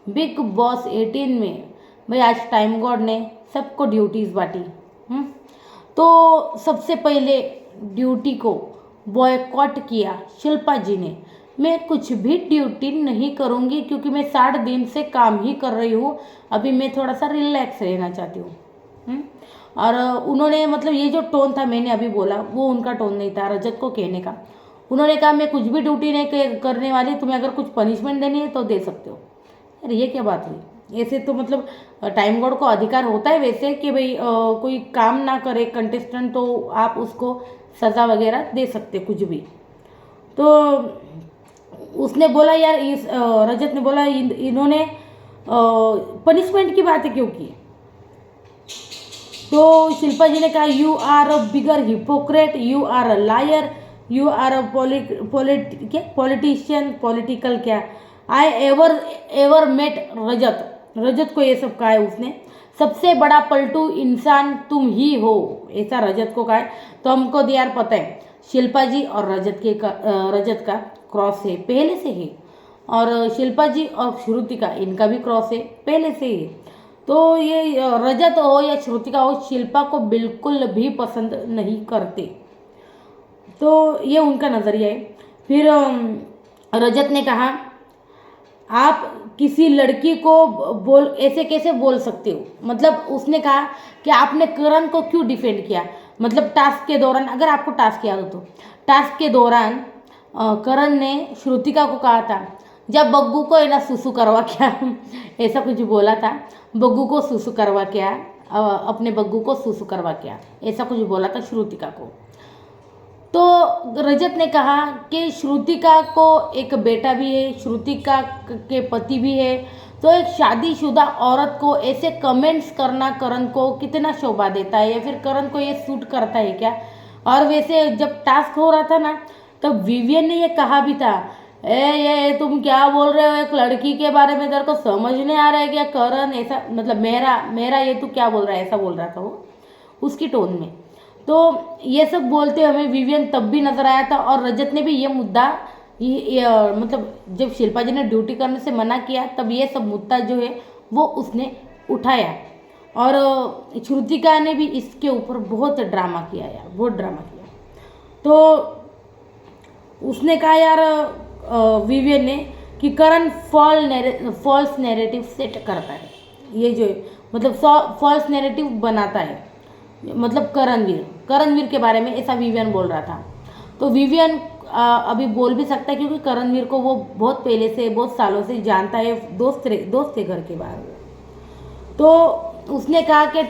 Big boss 18 में भाई आज टाइम गॉड ने सबको ड्यूटीज़ बांटी। तो सबसे पहले ड्यूटी को बॉयकॉट किया शिल्पा जी ने। मैं कुछ भी ड्यूटी नहीं करूँगी क्योंकि मैं 60 दिन से काम ही कर रही हूँ, अभी मैं थोड़ा सा रिलैक्स रहना चाहती हूँ। और उन्होंने मतलब ये जो टोन था मैंने अभी बोला वो उनका टोन नहीं था रजत को कहने का। उन्होंने कहा मैं कुछ भी ड्यूटी नहीं करने वाली, तुम्हें अगर कुछ पनिशमेंट देनी है तो दे सकते हो। अरे ये क्या बात हुई? ऐसे तो मतलब टाइम गॉड को अधिकार होता है वैसे कि भाई कोई काम ना करे कंटेस्टेंट तो आप उसको सज़ा वगैरह दे सकते कुछ भी। तो उसने बोला यार रजत ने बोला इन्होंने पनिशमेंट की बातें क्यों की? तो शिल्पा जी ने कहा you are a bigger hypocrite, you are a liar, you are a politician, political क्या आई एवर मेट रजत को ये सब कहा है उसने। सबसे बड़ा पलटू इंसान तुम ही हो, ऐसा रजत को कहा है। तो हमको यार पता है शिल्पा जी और रजत का क्रॉस है पहले से ही, और शिल्पा जी और श्रुतिका इनका भी क्रॉस है पहले से ही। तो ये रजत हो या श्रुतिका हो शिल्पा को बिल्कुल भी पसंद नहीं करते। तो ये उनका नज़रिया है। फिर रजत ने कहा आप किसी लड़की को बोल ऐसे कैसे बोल सकते हो? मतलब उसने कहा कि आपने करण को क्यों डिफेंड किया? मतलब टास्क के दौरान, अगर आपको टास्क याद हो तो टास्क के दौरान करण ने श्रुतिका को कहा था जब बग्गू को है ना सुसु करवा क्या ऐसा कुछ बोला था, बग्गू को सुसु करवा क्या, अपने बग्गू को सुसु करवा क्या, ऐसा कुछ बोला था श्रुतिका को। तो रजत ने कहा कि श्रुतिका को एक बेटा भी है, श्रुतिका के पति भी है, तो एक शादीशुदा औरत को ऐसे कमेंट्स करना करण को कितना शोभा देता है या फिर करण को ये सूट करता है क्या? और वैसे जब टास्क हो रहा था ना तब विवियन ने ये कहा भी था ये तुम क्या बोल रहे हो, एक लड़की के बारे में तेरे को समझ नहीं आ रहा है क्या करण? ऐसा मतलब मेरा मेरा ये तू क्या बोल रहा है, ऐसा बोल रहा था वो उसकी टोन में। तो ये सब बोलते हमें विवियन तब भी नजर आया था। और रजत ने भी ये मुद्दा मतलब जब शिल्पा जी ने ड्यूटी करने से मना किया तब ये सब मुद्दा जो है वो उसने उठाया। और श्रुतिका ने भी इसके ऊपर बहुत ड्रामा किया यार, बहुत ड्रामा किया। तो उसने कहा यार विवियन ने कि करण फॉल्स नैरेटिव सेट करता है, ये जो मतलब फॉल्स नैरेटिव बनाता है, मतलब करणवीर के बारे में ऐसा विवियन बोल रहा था। तो विवियन अभी बोल भी सकता है क्योंकि करणवीर को वो बहुत पहले से बहुत सालों से जानता है, दोस्त थे घर के बाहर। तो उसने कहा कि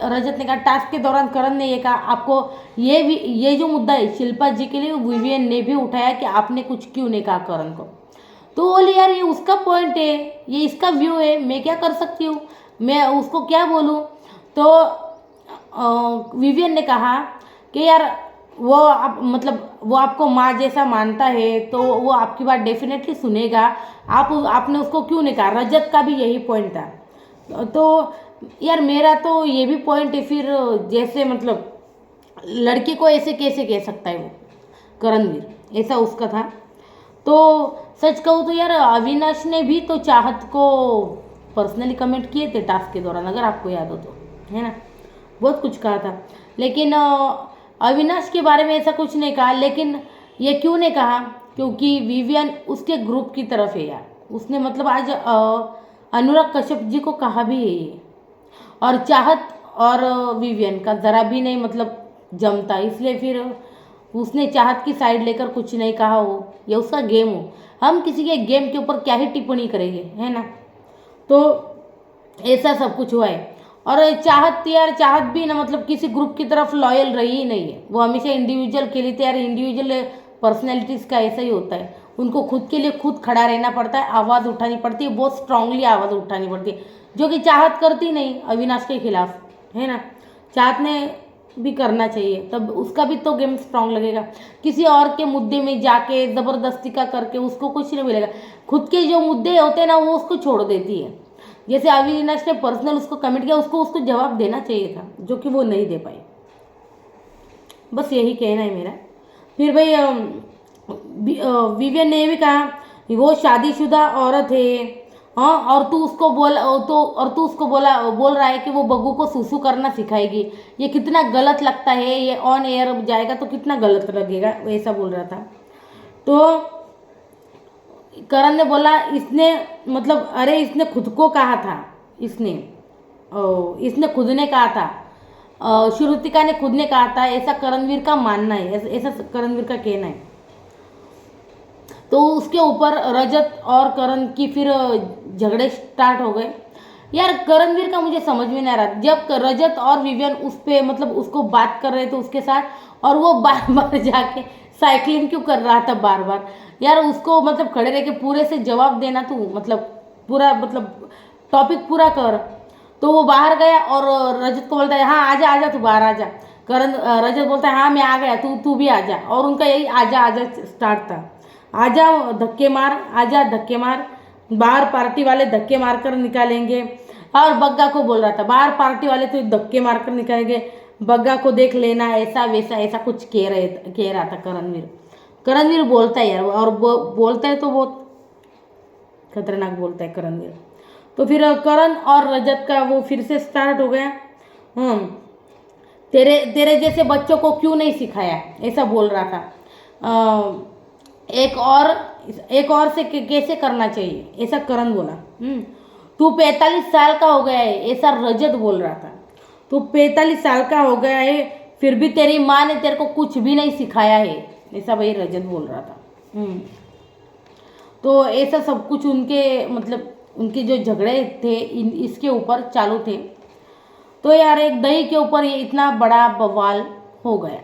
रजत ने कहा टास्क के दौरान करण ने ये कहा आपको ये जो मुद्दा है शिल्पा जी के लिए विवियन ने भी उठाया कि आपने कुछ क्यों नहीं कहा करण को। तो बोले यार ये उसका पॉइंट है, ये इसका व्यू है, मैं क्या कर सकती हूँ, मैं उसको क्या बोलूँ? तो विवियन ने कहा कि यार वो आप मतलब वो आपको माँ जैसा मानता है तो वो आपकी बात डेफिनेटली सुनेगा, आपने उसको क्यों नहीं कहा? रजत का भी यही पॉइंट था। तो यार मेरा तो ये भी पॉइंट है फिर, जैसे मतलब लड़की को ऐसे कैसे कह सकता है वो करणवीर, ऐसा उसका था। तो सच कहूँ तो यार अविनाश ने भी तो चाहत को पर्सनली कमेंट किए थे टास्क के दौरान, अगर आपको याद हो तो, है ना? बहुत कुछ कहा था लेकिन अविनाश के बारे में ऐसा कुछ नहीं कहा। लेकिन ये क्यों नहीं कहा? क्योंकि विवियन उसके ग्रुप की तरफ है यार, उसने मतलब आज अनुराग कश्यप जी को कहा भी है ये, और चाहत और विवियन का ज़रा भी नहीं मतलब जमता, इसलिए फिर उसने चाहत की साइड लेकर कुछ नहीं कहा हो, ये उसका गेम हो, हम किसी के गेम के ऊपर क्या ही टिप्पणी करेंगे, है ना? तो ऐसा सब कुछ हुआ है। और चाहत भी ना मतलब किसी ग्रुप की तरफ लॉयल रही ही नहीं है, वो हमेशा इंडिविजुअल खेली थी यार। इंडिविजुअल पर्सनैलिटीज़ का ऐसा ही होता है, उनको खुद के लिए खुद खड़ा रहना पड़ता है, आवाज़ उठानी पड़ती है, बहुत स्ट्रांगली आवाज़ उठानी पड़ती है, जो कि चाहत करती नहीं अविनाश के खिलाफ, है ना? चाहत ने भी करना चाहिए, तब उसका भी तो गेम स्ट्रांग लगेगा। किसी और के मुद्दे में जाके ज़बरदस्ती का करके उसको कुछ नहीं मिलेगा, खुद के जो मुद्दे होते हैं ना वो उसको छोड़ देती है। जैसे अविनाश ने पर्सनल उसको कमेंट किया, उसको जवाब देना चाहिए था जो कि वो नहीं दे पाई। बस यही कहना है मेरा। फिर भाई विवियन ने भी कहा वो शादीशुदा औरत है हाँ, और तू उसको बोल रहा है कि वो बग्गू को सुसु करना सिखाएगी। ये कितना गलत लगता है, ये ऑन एयर जाएगा तो कितना गलत लगेगा, ऐसा बोल रहा था। तो करण ने बोला इसने मतलब अरे इसने खुद को कहा था, इसने खुद ने कहा था, श्रुतिका ने खुद ने कहा था, ऐसा करणवीर का मानना है, ऐसा करणवीर का कहना है। तो उसके ऊपर रजत और करण की फिर झगड़े स्टार्ट हो गए। यार करणवीर का मुझे समझ में नहीं आ रहा, जब रजत और विवियन उस पे मतलब उसको बात कर रहे थे उसके साथ, और वो बार बार जाके साइकिलिंग क्यों कर रहा था बार बार। यार उसको मतलब खड़े रह के पूरे से जवाब देना, तू मतलब पूरा मतलब टॉपिक पूरा कर। तो वो बाहर गया और रजत को बोलता है हाँ आजा आजा तू बाहर आजा। करण रजत बोलता है हाँ मैं आ गया, तू भी आजा। और उनका यही आजा आजा स्टार्ट था, आजा धक्के मार, आजा धक्के मार, बाहर पार्टी वाले धक्के मारकर निकालेंगे। और बग्गा को बोल रहा था बाहर पार्टी वाले तो धक्के मारकर निकालेंगे, बग्गा को देख लेना, ऐसा वैसा ऐसा कुछ कह रहा था करणवीर बोलता है यार, और बोलता है तो बहुत खतरनाक बोलता है करणवीर। तो फिर करण और रजत का वो फिर से स्टार्ट हो गया। तेरे जैसे बच्चों को क्यों नहीं सिखाया, ऐसा बोल रहा था। एक और से कैसे करना चाहिए, ऐसा करण बोला। तू 45 साल का हो गया है, ऐसा रजत बोल रहा था। तू 45 साल का हो गया है, फिर भी तेरी माँ ने तेरे को कुछ भी नहीं सिखाया है, ऐसा भाई रजत बोल रहा था। तो ऐसा सब कुछ उनके मतलब उनके जो झगड़े थे इसके ऊपर चालू थे। तो यार एक दही के ऊपर ये इतना बड़ा बवाल हो गया।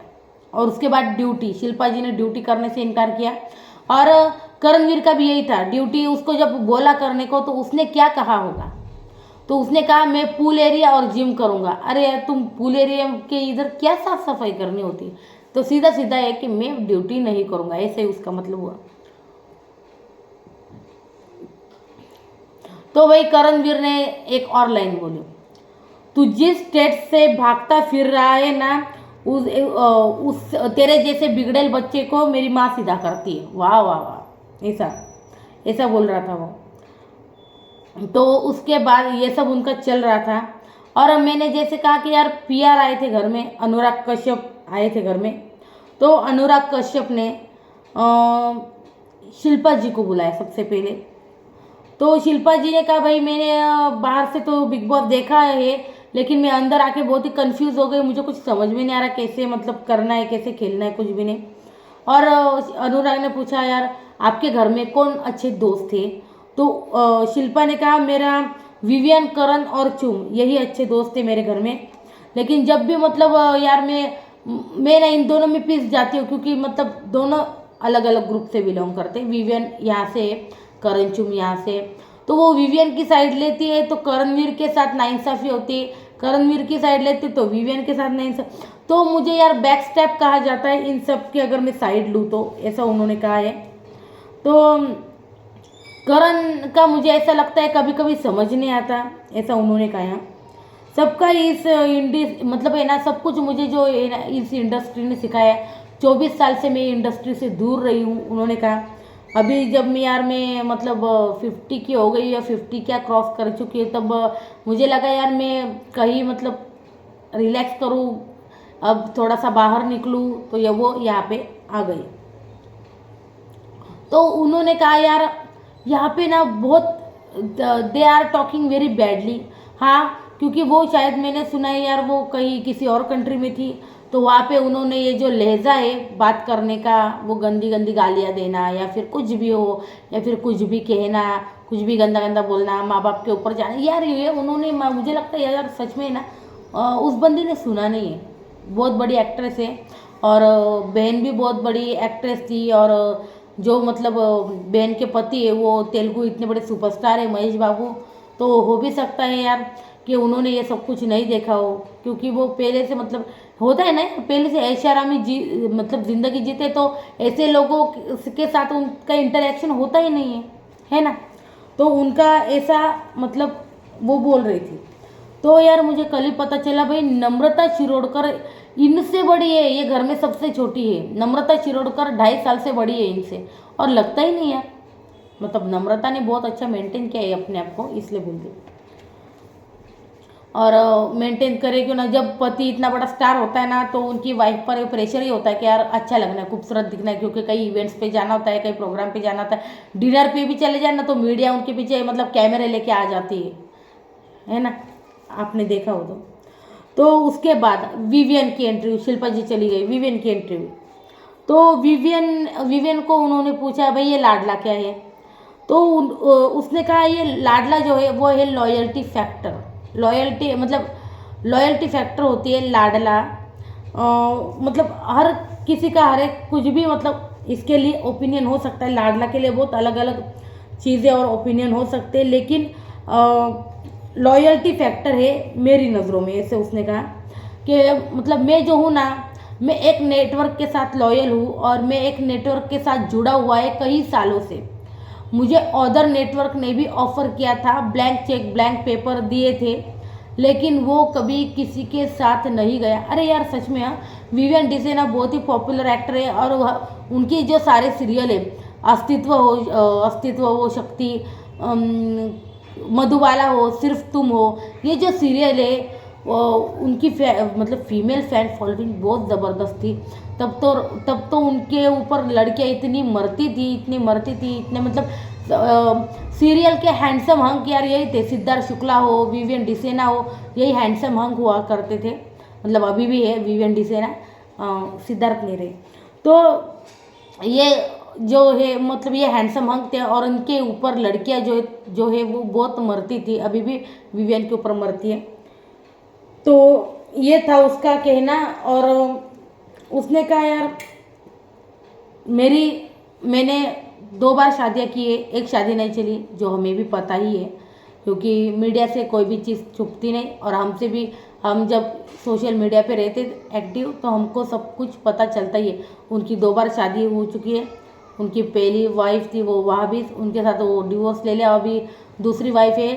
और उसके बाद ड्यूटी, शिल्पा जी ने ड्यूटी करने से इनकार किया, और करणवीर का भी यही था ड्यूटी। उसको जब बोला करने को तो उसने क्या कहा होगा, तो उसने कहा मैं पूल एरिया और जिम करूँगा। अरे यार तुम पूल एरिया के इधर क्या साफ सफाई करनी होती है, तो सीधा सीधा है कि मैं ड्यूटी नहीं करूँगा, ऐसे ही उसका मतलब हुआ। तो वही करणवीर ने एक और लाइन बोली, तू जिस स्टेट से भागता फिर रहा है ना, उस तेरे जैसे बिगड़ेल बच्चे को मेरी माँ सीधा करती है। वाह वाह वाह, ऐसा बोल रहा था वो। तो उसके बाद ये सब उनका चल रहा था। और मैंने जैसे कहा कि यार पीआर आए थे घर में, अनुराग कश्यप आए थे घर में। तो अनुराग कश्यप ने शिल्पा जी को बुलाया सबसे पहले। तो शिल्पा जी ने कहा भाई मैंने बाहर से तो बिग बॉस देखा है, लेकिन मैं अंदर आके बहुत ही कंफ्यूज हो गई, मुझे कुछ समझ में नहीं आ रहा कैसे मतलब करना है, कैसे खेलना है, कुछ भी नहीं। और अनुराग ने पूछा यार आपके घर में कौन अच्छे दोस्त थे, तो शिल्पा ने कहा मेरा विवियन, करण और चुम, यही अच्छे दोस्त थे मेरे घर में। लेकिन जब भी मतलब यार मैं ना इन दोनों में पिस जाती हूँ, क्योंकि मतलब दोनों अलग अलग ग्रुप से बिलोंग करते हैं। विवियन यहाँ से, करण चुम यहाँ से। तो वो विवियन की साइड लेती है तो करणवीर के साथ नाइंसाफ़ी होती है, करणवीर की साइड लेती तो विवियन के साथ नाइंसाफ़ी। तो मुझे यार बैक स्टेप कहा जाता है इन सब की अगर मैं साइड लूँ तो, ऐसा उन्होंने कहा है। तो करण का मुझे ऐसा लगता है कभी कभी समझ नहीं आता, ऐसा उन्होंने कहा। सबका इस मतलब है ना, सब कुछ मुझे जो है ना इस इंडस्ट्री ने सिखाया। 24 साल से मैं इंडस्ट्री से दूर रही हूँ, उन्होंने कहा। अभी जब मैं मतलब 50 की हो गई या 50 क्या क्रॉस कर चुकी है, तब मुझे लगा यार मैं कहीं मतलब रिलैक्स करूँ, अब थोड़ा सा बाहर निकलूँ, तो ये वो यहाँ पे आ गई। तो उन्होंने कहा यार यहाँ पे ना बहुत they are talking very badly. हाँ, क्योंकि वो शायद मैंने सुना है यार वो कहीं किसी और कंट्री में थी, तो वहाँ पे उन्होंने ये जो लहजा है बात करने का, वो गंदी गंदी गालियाँ देना या फिर कुछ भी हो, या फिर कुछ भी कहना, कुछ भी गंदा गंदा बोलना, माँ बाप के ऊपर जाना, यार ये उन्होंने, मुझे लगता है यार सच में ना उस बंदी ने सुना नहीं है। बहुत बड़ी एक्ट्रेस है, और बहन भी बहुत बड़ी एक्ट्रेस थी, और जो मतलब बहन के पति है वो तेलुगु इतने बड़े सुपरस्टार है महेश बाबू। तो हो भी सकता है यार कि उन्होंने ये सब कुछ नहीं देखा हो, क्योंकि वो पहले से मतलब होता है ना, पहले से ऐशारामी मतलब ज़िंदगी जीते, तो ऐसे लोगों के साथ उनका इंटरेक्शन होता ही नहीं है ना। तो उनका ऐसा मतलब वो बोल रही थी। तो यार मुझे कल ही पता चला भाई नम्रता शिरोडकर इनसे बड़ी है, ये घर में सबसे छोटी है। नम्रता शिरोडकर 2.5 साल से बड़ी है इनसे, और लगता ही नहीं है। मतलब नम्रता ने बहुत अच्छा मेंटेन किया है अपने आप को, इसलिए बोलती हूँ। और मेंटेन करे क्यों ना, जब पति इतना बड़ा स्टार होता है ना तो उनकी वाइफ पर प्रेशर ही होता है कि यार अच्छा लगना है, खूबसूरत दिखना है, क्योंकि कई इवेंट्स पे जाना होता है, कई प्रोग्राम पे जाना होता है, डिनर पे भी चले जाए ना तो मीडिया उनके पीछे मतलब कैमरे लेके आ जाती है ना, आपने देखा हो तो उसके बाद विवियन की एंट्री, शिल्पा जी चली गई, विवियन की एंट्री हुई। तो विवियन को उन्होंने पूछा भाई ये लाडला क्या है, तो उसने कहा ये लाडला जो है वो है लॉयल्टी फैक्टर। लॉयल्टी मतलब लॉयल्टी फैक्टर होती है लाडला। मतलब हर किसी का हर एक कुछ भी मतलब इसके लिए ओपिनियन हो सकता है, लाडला के लिए बहुत अलग अलग चीज़ें और ओपिनियन हो सकते हैं, लेकिन लॉयल्टी फैक्टर है मेरी नज़रों में, ऐसे उसने कहा कि मतलब मैं जो हूँ ना, मैं एक नेटवर्क के साथ लॉयल हूँ और मैं एक नेटवर्क के साथ जुड़ा हुआ है कई सालों से। मुझे अदर नेटवर्क ने भी ऑफ़र किया था, ब्लैंक चेक ब्लैंक पेपर दिए थे, लेकिन वो कभी किसी के साथ नहीं गया। अरे यार सच में हाँ, विवियन डिसेना बहुत ही पॉपुलर एक्टर है और उनकी जो सारे सीरियल है, अस्तित्व हो, शक्ति, मधुबाला हो, सिर्फ तुम हो, ये जो सीरियल है उनकी मतलब फीमेल फैन फॉलोइंग बहुत ज़बरदस्त थी। तब तो उनके ऊपर लड़कियां इतनी मरती थी, इतने मतलब सीरियल के हैंडसम हंक यार यही थे, सिद्धार्थ शुक्ला हो, विवियन डिसेना हो, यही हैंडसम हंक हुआ करते थे। मतलब अभी भी है विवियन डिसेना, सिद्धार्थ नहीं रहे। तो ये जो है मतलब ये हैंडसम हंक थे और उनके ऊपर लड़कियां जो है वो बहुत मरती थी, अभी भी विवियन के ऊपर मरती है। तो ये था उसका कहना। और उसने कहा यार मैंने 2 बार शादियाँ की है, एक शादी नहीं चली, जो हमें भी पता ही है, क्योंकि मीडिया से कोई भी चीज़ छुपती नहीं, और हमसे भी, हम जब सोशल मीडिया पे रहते एक्टिव तो हमको सब कुछ पता चलता ही है। उनकी 2 बार शादी हो चुकी है, उनकी पहली वाइफ थी वो वहाँ भी, उनके साथ वो डिवोर्स ले लिया, अभी दूसरी वाइफ है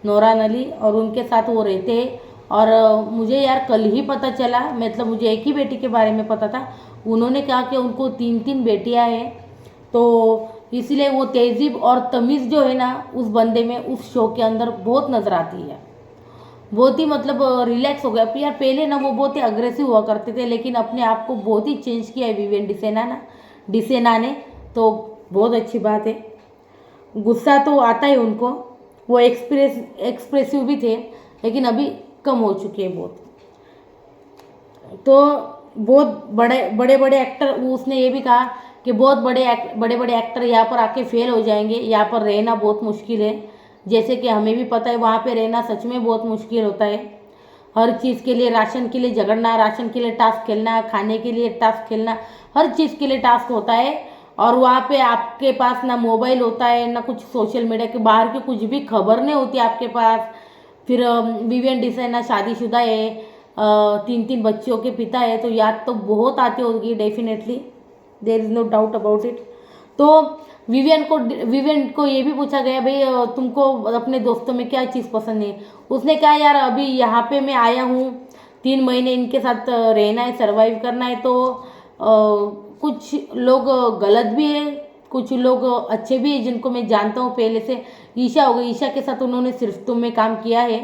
नौरान अली, और उनके साथ वो रहते हैं। और मुझे यार कल ही पता चला, मतलब मुझे एक ही बेटी के बारे में पता था, उन्होंने कहा कि उनको 3 बेटियां हैं। तो इसलिए वो तहजीब और तमीज़ जो है ना उस बंदे में, उस शो के अंदर बहुत नज़र आती है। बहुत ही मतलब रिलैक्स हो गया यार। पहले ना वो बहुत ही अग्रेसिव हुआ करते थे, लेकिन अपने आप को बहुत ही चेंज किया है विवियन डिसेना ने, तो बहुत अच्छी बात है। गुस्सा तो आता है उनको, वो एक्सप्रेसिव भी थे, लेकिन अभी कम हो चुके हैं बहुत। तो बहुत बड़े बड़े एक्टर, उसने ये भी कहा कि बहुत बड़े एक्टर यहाँ पर आके फेल हो जाएंगे, यहाँ पर रहना बहुत मुश्किल है, जैसे कि हमें भी पता है वहाँ पे रहना सच में बहुत मुश्किल होता है। हर चीज़ के लिए, राशन के लिए झगड़ना, राशन के लिए टास्क खेलना, खाने के लिए टास्क खेलना, हर चीज़ के लिए टास्क होता है। और वहाँ पे आपके पास ना मोबाइल होता है, ना कुछ सोशल मीडिया के बाहर की कुछ भी खबर नहीं होती आपके पास। फिर विवियन डिसेना शादीशुदा है, 3 बच्चों के पिता है, तो याद तो बहुत आती होगी definitely, there is no doubt about it. तो विवियन को ये भी पूछा गया भाई तुमको अपने दोस्तों में क्या चीज़ पसंद है। उसने कहा यार अभी यहाँ पे मैं आया हूँ, 3 महीने इनके साथ रहना है, सरवाइव करना है, तो कुछ लोग गलत भी है, कुछ लोग अच्छे भी हैं जिनको मैं जानता हूँ पहले से। ईशा हो गई, ईशा के साथ उन्होंने सिर्फ तुम में काम किया है,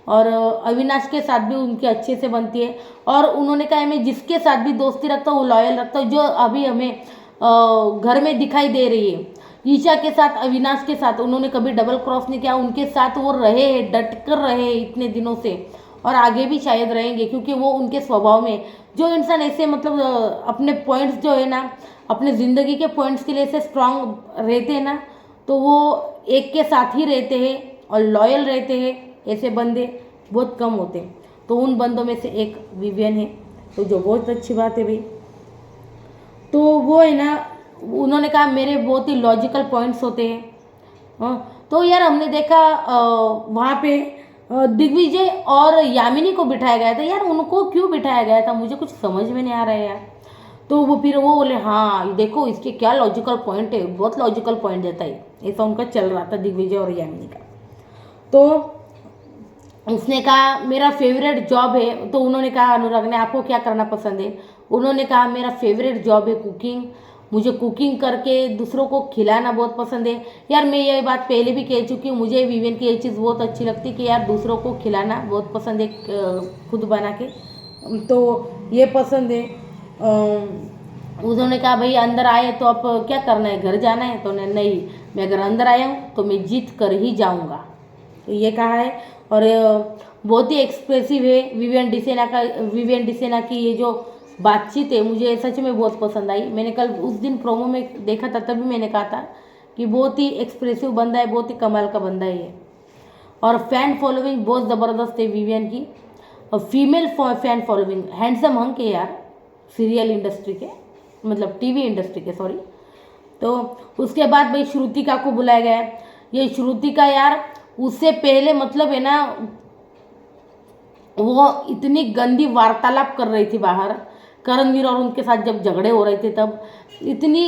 और अविनाश के साथ भी उनकी अच्छे से बनती है। और उन्होंने कहा मैं जिसके साथ भी दोस्ती रखता हूँ लॉयल रखता हूँ, जो अभी हमें घर में दिखाई दे रही है, ईशा के साथ, अविनाश के साथ उन्होंने कभी डबल क्रॉस नहीं किया, उनके साथ वो रहे हैं, डट कर रहे हैं इतने दिनों से, और आगे भी शायद रहेंगे, क्योंकि वो उनके स्वभाव में, जो इंसान ऐसे मतलब अपने पॉइंट्स जो है ना, अपने ज़िंदगी के पॉइंट्स के लिए ऐसे स्ट्रांग रहते हैं ना, तो वो एक के साथ ही रहते हैं और लॉयल रहते हैं। ऐसे बंदे बहुत कम होते हैं, तो उन बंदों में से एक विवियन है, तो जो बहुत अच्छी बात है भाई। तो वो है ना, उन्होंने कहा मेरे बहुत ही लॉजिकल पॉइंट्स होते हैं। तो यार हमने देखा वहाँ पे दिग्विजय और यामिनी को बिठाया गया था, यार उनको क्यों बिठाया गया था मुझे कुछ समझ में नहीं आ रहा है यार। तो वो फिर वो बोले हाँ देखो इसके क्या लॉजिकल पॉइंट है, बहुत लॉजिकल पॉइंट देता है, ऐसा उनका चल रहा था दिग्विजय और यामिनी का। तो उसने कहा मेरा फेवरेट जॉब है, तो उन्होंने कहा अनुराग ने आपको क्या करना पसंद है, उन्होंने कहा मेरा फेवरेट जॉब है कुकिंग, मुझे कुकिंग करके दूसरों को खिलाना बहुत पसंद है। यार मैं ये बात पहले भी कह चुकी हूँ, मुझे विवियन की ये चीज़ बहुत अच्छी लगती है कि यार दूसरों को खिलाना बहुत पसंद है, खुद बना के, तो ये पसंद है। उन्होंने कहा भाई अंदर आए तो अब क्या करना है, घर जाना है? तो नहीं, मैं अगर अंदर आया हूँ तो मैं जीत कर ही जाऊँगा, तो ये कहा है। और बहुत ही एक्सप्रेसिव है विवियन डिसेना की ये जो बातचीत है, मुझे सच में बहुत पसंद आई। मैंने कल उस दिन प्रोमो में देखा था, तभी मैंने कहा था कि बहुत ही एक्सप्रेसिव बंदा है, बहुत ही कमाल का बंदा है ये। और फैन फॉलोइंग बहुत ज़बरदस्त है विवियन की, और female fan following, handsome hunk है यार सीरियल इंडस्ट्री के, मतलब टीवी इंडस्ट्री के, सॉरी। तो उसके बाद भाई श्रुतिका को बुलाया गया है। ये श्रुतिका यार उससे पहले मतलब है ना, वो इतनी गंदी वार्तालाप कर रही थी बाहर करणवीर और उनके साथ जब झगड़े हो रहे थे, तब इतनी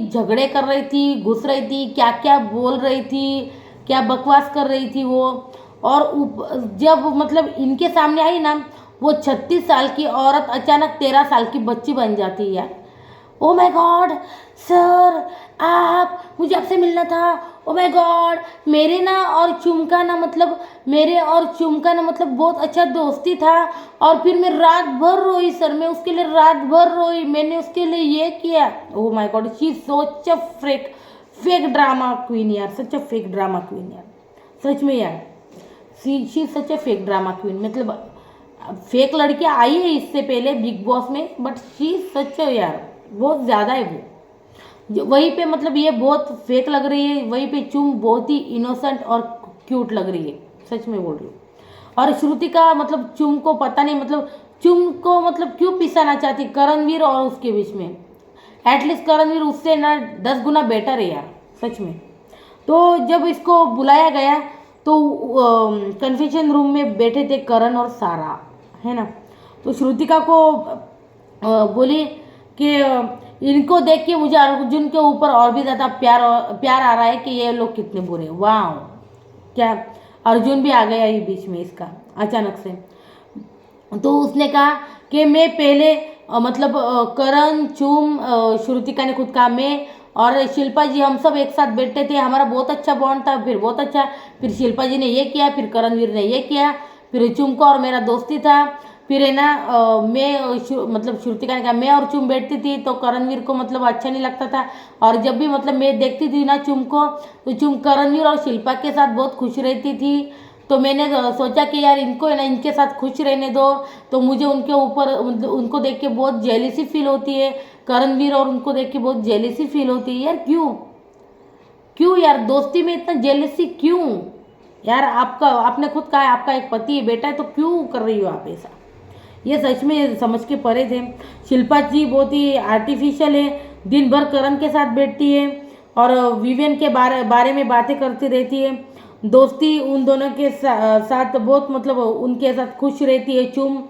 झगड़े कर रही थी, घुस रही थी, क्या क्या बोल रही थी, क्या बकवास कर रही थी वो। और जब मतलब इनके सामने आई ना, वो 36 साल की औरत अचानक 13 साल की बच्ची बन जाती है यार। ओ माय गॉड सर, आप, मुझे आपसे मिलना था। ओ माय गॉड, मेरे और चुमका ना मतलब बहुत अच्छा दोस्ती था, और फिर मैं रात भर रोई सर, मैं उसके लिए रात भर रोई, मैंने उसके लिए ये किया। Oh my God, she such a fake drama queen यार, सच अ फेक ड्रामा क्वीन यार, सच में यार। She such a fake drama queen, मतलब फेक लड़कियाँ आई है इससे पहले बिग बॉस में, बट शी सच यार बहुत ज़्यादा है वो। वहीं पे मतलब ये बहुत फेक लग रही है, वहीं पे चुम बहुत ही इनोसेंट और क्यूट लग रही है, सच में बोल रही हूँ। और श्रुतिका मतलब चुम को पता नहीं, मतलब चुम को मतलब क्यों पिसाना चाहती करणवीर और उसके बीच में। एटलीस्ट करणवीर उससे ना 10 गुना बेटर है यार, सच में। तो जब इसको बुलाया गया तो कन्फेशन रूम में बैठे थे करण और सारा, है ना। तो श्रुतिका को बोली कि इनको देख के मुझे अर्जुन के ऊपर और भी ज़्यादा प्यार आ रहा है कि ये लोग कितने बुरे। वाह, क्या अर्जुन भी आ गया ये बीच में इसका अचानक से। तो उसने कहा कि मैं पहले मतलब करण, चुम, श्रुतिका ने खुद कहा, मैं और शिल्पा जी हम सब एक साथ बैठते थे, हमारा बहुत अच्छा बॉन्ड था, फिर बहुत अच्छा, फिर शिल्पा जी ने ये किया, फिर करणवीर ने ये किया, फिर चुम का और मेरा दोस्ती था, फिर है ना मतलब श्रुतिका ने कहा मैं और चुम बैठती थी तो करणवीर को मतलब अच्छा नहीं लगता था, और जब भी मतलब मैं देखती थी ना चुम को, तो चुम करणवीर और शिल्पा के साथ बहुत खुश रहती थी। तो मैंने सोचा कि यार इनको है ना इनके साथ खुश रहने दो। तो मुझे उनके ऊपर उनको देख के बहुत जेलिसी फील होती है, करणवीर और उनको देख के बहुत जेलिसी फील होती है यार। क्यों क्यों यार, दोस्ती में इतना जेलिसी क्यों यार? आपने खुद कहा है आपका एक पति है, बेटा है, तो क्यों कर रही हो आप ऐसा? ये सच में समझ के परे थे। शिल्पा जी बहुत ही आर्टिफिशियल है, दिन भर करण के साथ बैठती है और विवियन के बारे में बातें करती रहती है। दोस्ती उन दोनों के साथ बहुत मतलब उनके साथ खुश रहती है। चुम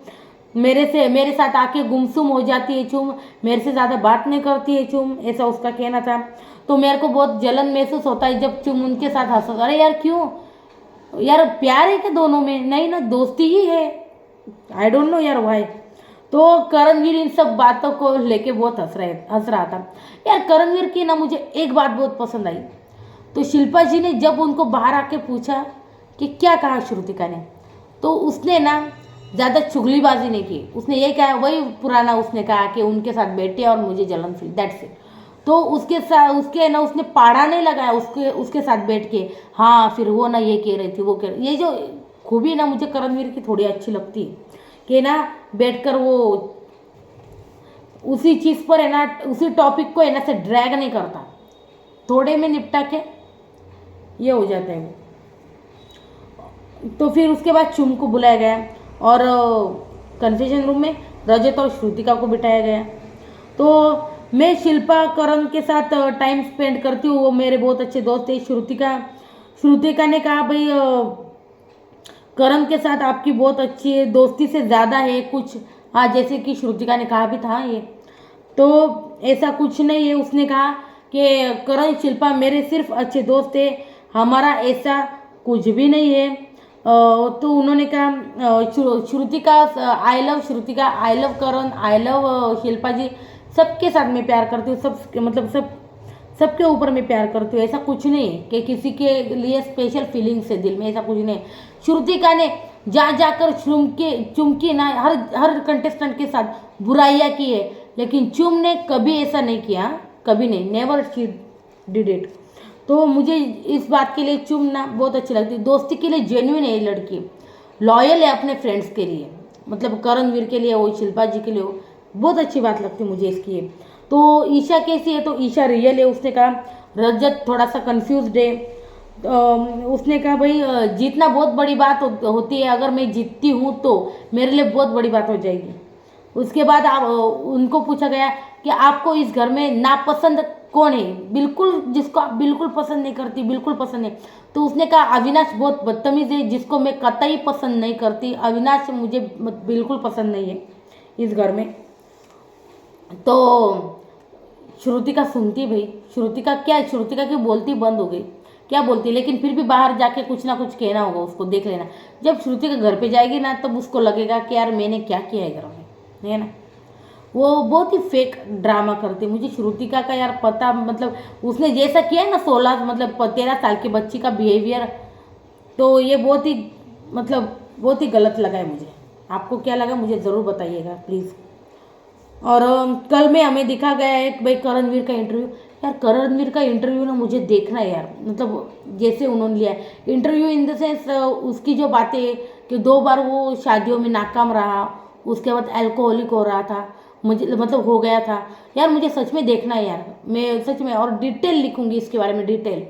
मेरे साथ आके गुमसुम हो जाती है चुम, मेरे से ज़्यादा बात नहीं करती है चुम, ऐसा उसका कहना था। तो मेरे को बहुत जलन महसूस होता है जब चुम उनके साथ हंस। अरे यार क्यों यार, प्यार है क्या दोनों में? नहीं ना, दोस्ती ही है। आई डोंट नो यार वाई। तो करणवीर इन सब बातों को लेके बहुत हंस रहा था यार। करणवीर की ना मुझे एक बात बहुत पसंद आई। तो शिल्पा जी ने जब उनको बाहर आके पूछा कि क्या कहा श्रुतिका ने, तो उसने ना ज़्यादा चुगलीबाजी नहीं की, उसने ये कहा वही पुराना, उसने कहा कि उनके साथ बैठे और मुझे जलन फील, दैट्स इट। तो उसके ना उसने पाड़ा नहीं लगाया उसके साथ बैठ के। हाँ फिर वो ना ये कह रही थी, वो कह रही, ये जो खूबी ना मुझे करणवीर की थोड़ी अच्छी लगती है कि ना बैठकर वो उसी चीज़ पर है ना, उसी टॉपिक को है ना से ड्रैग नहीं करता, थोड़े में निपटा के ये हो जाता है वो। तो फिर उसके बाद चुम को बुलाया गया और कन्फेशन रूम में रजत और श्रुतिका को बिठाया गया। तो मैं शिल्पा करण के साथ टाइम स्पेंड करती हूँ, वो मेरे बहुत अच्छे दोस्त थे। श्रुतिका ने कहा भाई करण के साथ आपकी बहुत अच्छी है दोस्ती, से ज़्यादा है कुछ। हाँ, जैसे कि श्रुतिका ने कहा भी था ये, तो ऐसा कुछ नहीं है। उसने कहा कि करण शिल्पा मेरे सिर्फ अच्छे दोस्त है, हमारा ऐसा कुछ भी नहीं है। तो उन्होंने कहा Shrutika, I love Shrutika, I love Karan, I love Shilpa ji, सबके साथ मैं प्यार करती हूँ, सब मतलब सबके ऊपर मैं प्यार करती हूँ। ऐसा कुछ नहीं है कि किसी के लिए स्पेशल फीलिंग्स है दिल में, ऐसा कुछ नहीं। श्रुतिका ने जा जाकर चुमकी ना हर कंटेस्टेंट के साथ बुराइयां की है, लेकिन चुम ने कभी ऐसा नहीं किया, कभी नहीं, नेवर शी डिड इट। तो मुझे इस बात के लिए चुम ना बहुत अच्छी लगती है। दोस्ती के लिए जेन्युइन है ये लड़की, लॉयल है अपने फ्रेंड्स के लिए, मतलब करणवीर के लिए हो, शिल्पा जी के लिए हो, बहुत अच्छी बात लगती है मुझे इसकी ये। तो ईशा कैसी है, तो ईशा रियल है। उसने कहा रजत थोड़ा सा कंफ्यूज्ड है। उसने कहा भाई जीतना बहुत बड़ी बात होती है, अगर मैं जीतती हूँ तो मेरे लिए बहुत बड़ी बात हो जाएगी। उसके बाद उनको पूछा गया कि आपको इस घर में नापसंद कौन है, बिल्कुल जिसको आप बिल्कुल पसंद नहीं करती, बिल्कुल पसंद नहीं। तो उसने कहा अविनाश बहुत बदतमीज है, जिसको मैं कतई पसंद नहीं करती। अविनाश मुझे बिल्कुल पसंद नहीं है इस घर में। तो श्रुतिका सुनती भाई, श्रुतिका की बोलती बंद हो गई, क्या बोलती, लेकिन फिर भी बाहर जाके कुछ ना कुछ कहना होगा उसको, देख लेना। जब श्रुतिका घर पे जाएगी ना, तब उसको लगेगा कि यार मैंने क्या किया है घर में, है ना। वो बहुत ही फेक ड्रामा करती है। मुझे श्रुतिका का यार पता, मतलब उसने जैसा किया है ना 16 मतलब 13 साल की बच्ची का बिहेवियर, तो ये बहुत ही मतलब बहुत ही गलत लगा है मुझे। आपको क्या लगा मुझे ज़रूर बताइएगा प्लीज़। और कल में हमें दिखा गया है भाई करणवीर का इंटरव्यू। यार करणवीर का इंटरव्यू ना मुझे देखना है यार, मतलब जैसे उन्होंने लिया है इंटरव्यू, इन द सेंस उसकी जो बातें कि 2 बार वो शादियों में नाकाम रहा, उसके बाद अल्कोहलिक हो रहा था, मुझे मतलब हो गया था। यार मुझे सच में देखना है यार, मैं सच में और डिटेल लिखूंगी इसके बारे में, डिटेल।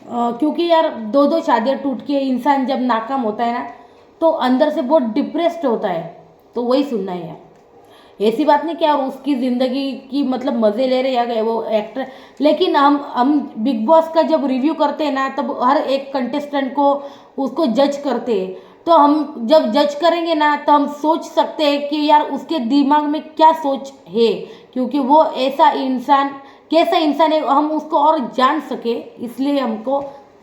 क्योंकि यार 2 शादियाँ टूट के इंसान जब नाकाम होता है ना, तो अंदर से बहुत डिप्रेस्ड होता है। तो वही सुनना है यार, ऐसी बात नहीं कि यार उसकी ज़िंदगी की मतलब मज़े ले रहे या वो एक्टर। लेकिन हम बिग बॉस का जब रिव्यू करते हैं ना, तब हर एक कंटेस्टेंट को उसको जज करते हैं। तो हम जब जज करेंगे ना, तो हम सोच सकते हैं कि यार उसके दिमाग में क्या सोच है, क्योंकि वो ऐसा इंसान कैसा इंसान है हम उसको और जान सके, इसलिए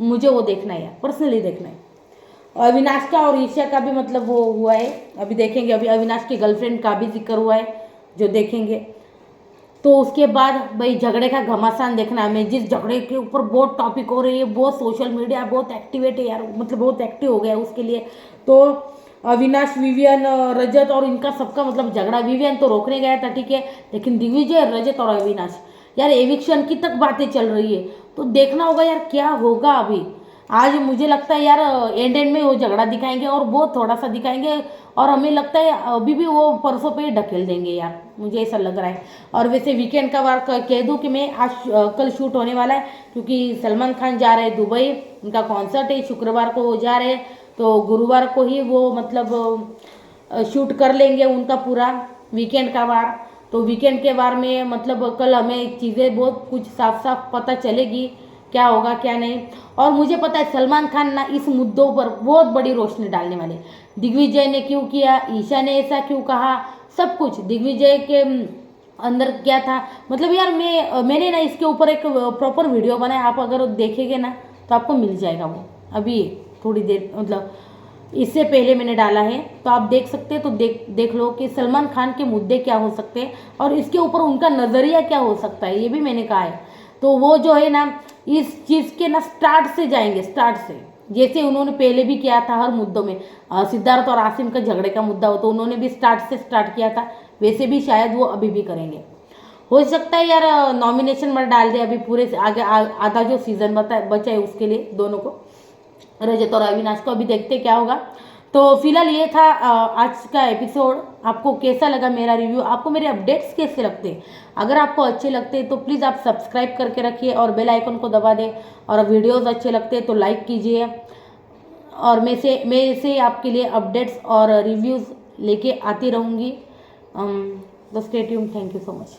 मुझे वो देखना है यार, पर्सनली देखना है। अविनाश का और ईशा का भी मतलब वो हुआ है, अभी देखेंगे। अभी अविनाश की गर्लफ्रेंड का भी जिक्र हुआ है जो देखेंगे। तो उसके बाद भाई झगड़े का घमासान देखना है हमें, जिस झगड़े के ऊपर बहुत टॉपिक हो रही है, बहुत सोशल मीडिया बहुत एक्टिवेट है यार, मतलब बहुत एक्टिव हो गया है उसके लिए। तो अविनाश, विवियन, रजत और इनका सबका मतलब झगड़ा, विवियन तो रोकने गया था ठीक है, लेकिन दिग्विजय, रजत और अविनाश यार एविक्शन की तक बातें चल रही है। तो देखना होगा यार क्या होगा अभी। आज मुझे लगता है यार एंड में वो झगड़ा दिखाएंगे और वो थोड़ा सा दिखाएंगे, और हमें लगता है अभी भी वो परसों पे ढकेल देंगे यार, मुझे ऐसा लग रहा है। और वैसे वीकेंड का वार कह दूँ कि मैं आज कल शूट होने वाला है, क्योंकि सलमान खान जा रहे हैं दुबई, उनका कॉन्सर्ट है, शुक्रवार को वो जा रहे हैं, तो गुरुवार को ही वो मतलब शूट कर लेंगे उनका पूरा वीकेंड का वार। तो वीकेंड के वार में मतलब कल हमें चीज़ें बहुत कुछ साफ साफ पता चलेगी, क्या होगा क्या नहीं। और मुझे पता है सलमान खान ना इस मुद्दों पर बहुत बड़ी रोशनी डालने वाले। दिग्विजय ने क्यों किया, ईशा ने ऐसा क्यों कहा, सब कुछ दिग्विजय के अंदर क्या था, मतलब यार मैंने ना इसके ऊपर एक प्रॉपर वीडियो बनाया, आप अगर देखेंगे ना तो आपको मिल जाएगा वो, अभी थोड़ी देर मतलब इससे पहले मैंने डाला है, तो आप देख सकते हैं। तो देख लो कि सलमान खान के मुद्दे क्या हो सकते हैं और इसके ऊपर उनका नज़रिया क्या हो सकता है, ये भी मैंने कहा है। तो वो जो है ना इस चीज़ के ना स्टार्ट से जाएंगे, स्टार्ट से, जैसे उन्होंने पहले भी किया था हर मुद्दों में। सिद्धार्थ और आसिम का झगड़े का मुद्दा हो तो उन्होंने भी स्टार्ट से स्टार्ट किया था, वैसे भी शायद वो अभी भी करेंगे। हो सकता है यार नॉमिनेशन में डाल दे अभी पूरे से आगे आधा जो सीजन बचा है उसके लिए, दोनों को, रजत और अविनाश को। अभी देखते क्या होगा। तो फिलहाल ये था आज का एपिसोड। आपको कैसा लगा मेरा रिव्यू, आपको मेरे अपडेट्स कैसे लगते हैं? अगर आपको अच्छे लगते हैं तो प्लीज़ आप सब्सक्राइब करके रखिए और बेल आइकन को दबा दें। और वीडियोस अच्छे लगते हैं तो लाइक कीजिए। और मैं ऐसे आपके लिए अपडेट्स और रिव्यूज़ लेके आती रहूँगी। तो stay tuned, thank you so much.